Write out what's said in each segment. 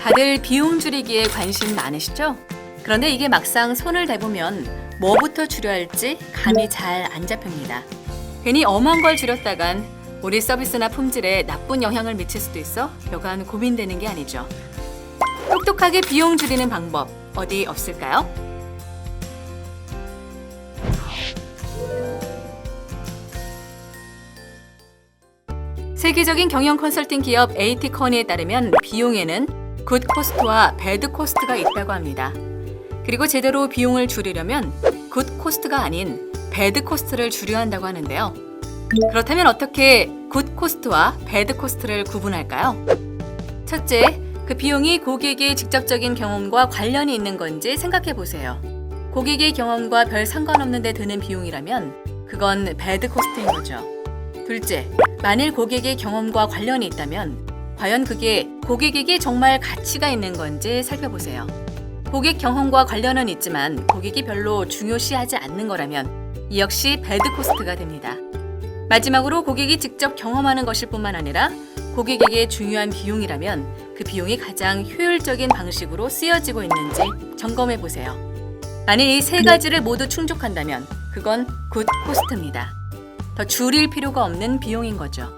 다들 비용 줄이기에 관심 많으시죠? 그런데 이게 막상 손을 대보면 뭐부터 줄여야 할지 감이 잘 안 잡힙니다. 괜히 엄한 걸 줄였다간 우리 서비스나 품질에 나쁜 영향을 미칠 수도 있어 여간 고민되는 게 아니죠. 똑똑하게 비용 줄이는 방법 어디 없을까요? 세계적인 경영 컨설팅 기업 AT커니에 따르면 비용에는 굿 코스트와 배드 코스트가 있다고 합니다. 그리고 제대로 비용을 줄이려면 굿 코스트가 아닌 배드 코스트를 줄여야 한다고 하는데요. 그렇다면 어떻게 굿 코스트와 배드 코스트를 구분할까요? 첫째, 그 비용이 고객의 직접적인 경험과 관련이 있는 건지 생각해 보세요. 고객의 경험과 별 상관없는 데 드는 비용이라면 그건 배드 코스트인 거죠. 둘째, 만일 고객의 경험과 관련이 있다면 과연 그게 고객에게 정말 가치가 있는 건지 살펴보세요. 고객 경험과 관련은 있지만 고객이 별로 중요시하지 않는 거라면 이 역시 배드 코스트가 됩니다. 마지막으로 고객이 직접 경험하는 것일 뿐만 아니라 고객에게 중요한 비용이라면 그 비용이 가장 효율적인 방식으로 쓰여지고 있는지 점검해 보세요. 만일 이 세 가지를 모두 충족한다면 그건 굿 코스트입니다. 더 줄일 필요가 없는 비용인 거죠.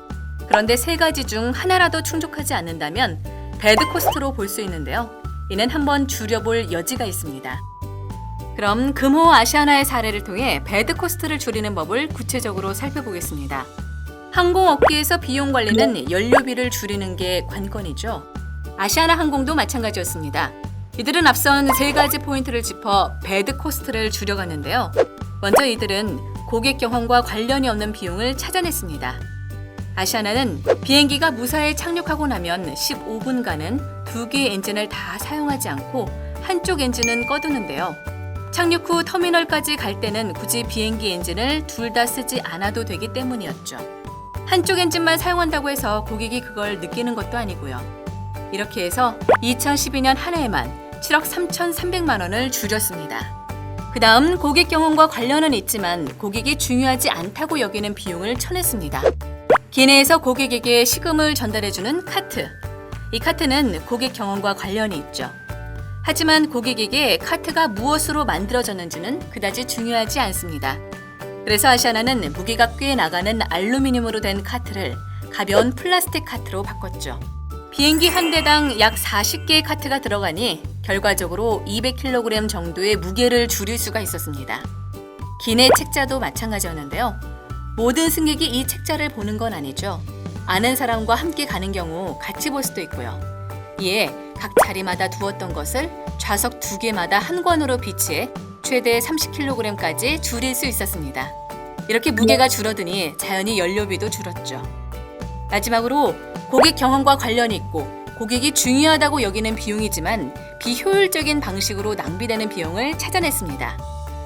그런데 세 가지 중 하나라도 충족하지 않는다면 배드 코스트로 볼 수 있는데요. 이는 한번 줄여볼 여지가 있습니다. 그럼 금호 아시아나의 사례를 통해 배드 코스트를 줄이는 법을 구체적으로 살펴보겠습니다. 항공업계에서 비용 관리는 연료비를 줄이는 게 관건이죠. 아시아나 항공도 마찬가지였습니다. 이들은 앞선 세 가지 포인트를 짚어 배드 코스트를 줄여갔는데요. 먼저 이들은 고객 경험과 관련이 없는 비용을 찾아냈습니다. 아시아나는 비행기가 무사히 착륙하고 나면 15분간은 두 개의 엔진을 다 사용하지 않고 한쪽 엔진은 꺼두는데요. 착륙 후 터미널까지 갈 때는 굳이 비행기 엔진을 둘 다 쓰지 않아도 되기 때문이었죠. 한쪽 엔진만 사용한다고 해서 고객이 그걸 느끼는 것도 아니고요. 이렇게 해서 2012년 한 해에만 7억 3,300만 원을 줄였습니다. 그 다음 고객 경험과 관련은 있지만 고객이 중요하지 않다고 여기는 비용을 쳐냈습니다. 기내에서 고객에게 식음을 전달해주는 카트. 이 카트는 고객 경험과 관련이 있죠. 하지만 고객에게 카트가 무엇으로 만들어졌는지는 그다지 중요하지 않습니다. 그래서 아시아나는 무게가 꽤 나가는 알루미늄으로 된 카트를 가벼운 플라스틱 카트로 바꿨죠. 비행기 한 대당 약 40개의 카트가 들어가니 결과적으로 200kg 정도의 무게를 줄일 수가 있었습니다. 기내 책자도 마찬가지였는데요. 모든 승객이 이 책자를 보는 건 아니죠. 아는 사람과 함께 가는 경우 같이 볼 수도 있고요. 이에 각 자리마다 두었던 것을 좌석 2개마다 한 권으로 비치해 최대 30kg까지 줄일 수 있었습니다. 이렇게 무게가 줄어드니 자연히 연료비도 줄었죠. 마지막으로 고객 경험과 관련이 있고 고객이 중요하다고 여기는 비용이지만 비효율적인 방식으로 낭비되는 비용을 찾아냈습니다.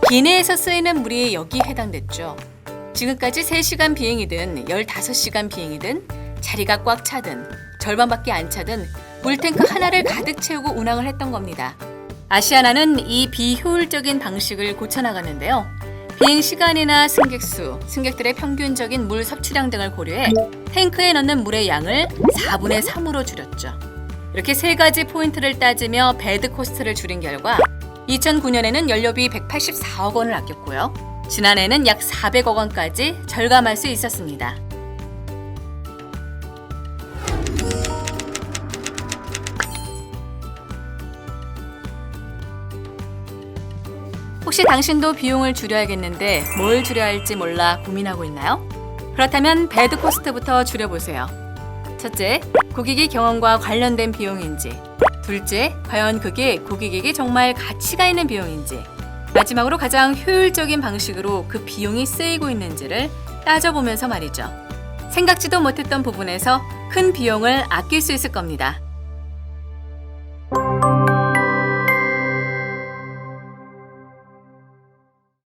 기내에서 쓰이는 물이 여기에 해당됐죠. 지금까지 3시간 비행이든 15시간 비행이든 자리가 꽉 차든 절반밖에 안 차든 물탱크 하나를 가득 채우고 운항을 했던 겁니다. 아시아나는 이 비효율적인 방식을 고쳐나갔는데요. 비행 시간이나 승객 수, 승객들의 평균적인 물 섭취량 등을 고려해 탱크에 넣는 물의 양을 4분의 3으로 줄였죠. 이렇게 세 가지 포인트를 따지며 배드 코스트를 줄인 결과 2009년에는 연료비 184억 원을 아꼈고요. 지난해는 약 400억 원까지 절감할 수 있었습니다. 혹시 당신도 비용을 줄여야겠는데 뭘 줄여야 할지 몰라 고민하고 있나요? 그렇다면 배드 코스트부터 줄여보세요. 첫째, 고객의 경험과 관련된 비용인지. 둘째, 과연 그게 고객에게 정말 가치가 있는 비용인지. 마지막으로 가장 효율적인 방식으로 그 비용이 쓰이고 있는지를 따져보면서 말이죠. 생각지도 못했던 부분에서 큰 비용을 아낄 수 있을 겁니다.